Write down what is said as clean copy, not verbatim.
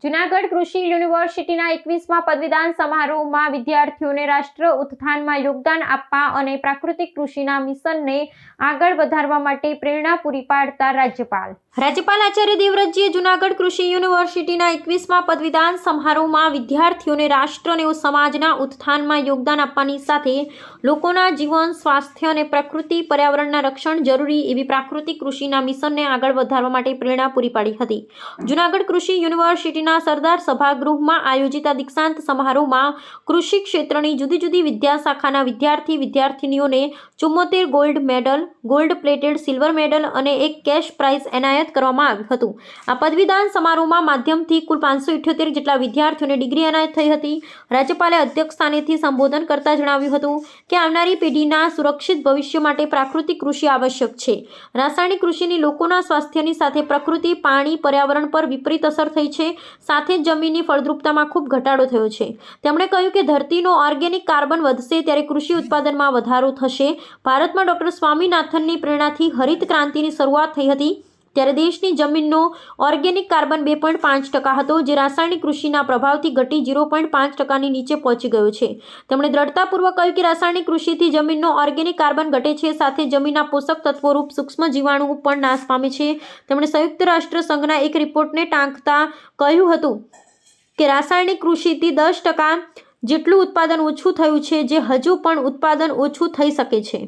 જૂનાગઢ કૃષિ યુનિવર્સિટીના 21મા પદવીદાન સમારોહમાં વિદ્યાર્થીઓને રાષ્ટ્ર ઉત્થાનમાં યોગદાન આપવા અને પ્રાકૃતિક કૃષિના મિશનને આગળ વધારવા માટે પ્રેરણા પૂરી પાડતા રાજ્યપાલ આચાર્ય દેવવ્રતજીએ જૂનાગઢ કૃષિ યુનિવર્સિટીના 21મા પદવીદાન સમારોહમાં વિદ્યાર્થીઓને રાષ્ટ્ર અને સમાજના ઉત્થાનમાં યોગદાન આપવાની સાથે લોકોના જીવન, સ્વાસ્થ્ય અને પ્રકૃતિ પર્યાવરણના રક્ષણ જરૂરી એવી પ્રાકૃતિક કૃષિના મિશનને આગળ વધારવા માટે પ્રેરણા પૂરી પાડી હતી. જૂનાગઢ કૃષિ યુનિવર્સિટીના સરદાર સભાગૃહમાં આયોજિત દીક્ષાંત સમારોહમાં કૃષિ ક્ષેત્રની જુદી જુદી વિદ્યાશાખાના વિદ્યાર્થીનીઓને 74 gold medal, gold plated silver medal અને એક કેશ પ્રાઇઝ એનાયત કરવામાં આવ્યું હતું. આ પદવીદાન સમારોહમાં માધ્યમથી કુલ 578 જેટલા વિદ્યાર્થીઓને ડિગ્રી એનાયત થઈ હતી. રાજ્યપાલે અધ્યક્ષ સ્થાનેથી સંબોધન કરતા જણાવ્યું હતું કે આવનારી પેઢીના સુરક્ષિત ભવિષ્ય માટે પ્રાકૃતિક કૃષિ આવશ્યક છે. રાસાયણિક કૃષિની લોકોના સ્વાસ્થ્યની સાથે પ્રકૃતિ, પાણી, પર્યાવરણ પર વિપરીત અસર થઈ છે. સાથે જ જમીનની ફળદ્રુપતામાં ખૂબ ઘટાડો થયો છે. તેમણે કહ્યું કે ધરતીનો ઓર્ગેનિક કાર્બન વધશે ત્યારે કૃષિ ઉત્પાદનમાં વધારો થશે. ભારતમાં ડોક્ટર સ્વામીનાથનની પ્રેરણાથી હરિત ક્રાંતિની શરૂઆત થઈ હતી ત્યારે દેશની જમીનનો ઓર્ગેનિક કાર્બન 2.5% હતો, જે રાસાયણિક કૃષિના પ્રભાવથી ઘટી 0.5%ની નીચે પહોંચી ગયો છે. તેમણે દ્રઢતાપૂર્વક કહ્યું કે રાસાયણિક કૃષિથી જમીનનો ઓર્ગેનિક કાર્બન ઘટે છે, સાથે જમીનના પોષક તત્વોરૂપ સૂક્ષ્મ જીવાણુઓ પણ નાશ પામે છે. તેમણે સંયુક્ત રાષ્ટ્ર સંઘના એક રિપોર્ટને ટાંકતા કહ્યું હતું કે રાસાયણિક કૃષિથી 10% જેટલું ઉત્પાદન ઓછું થયું છે, જે હજુ પણ ઉત્પાદન ઓછું થઈ શકે છે.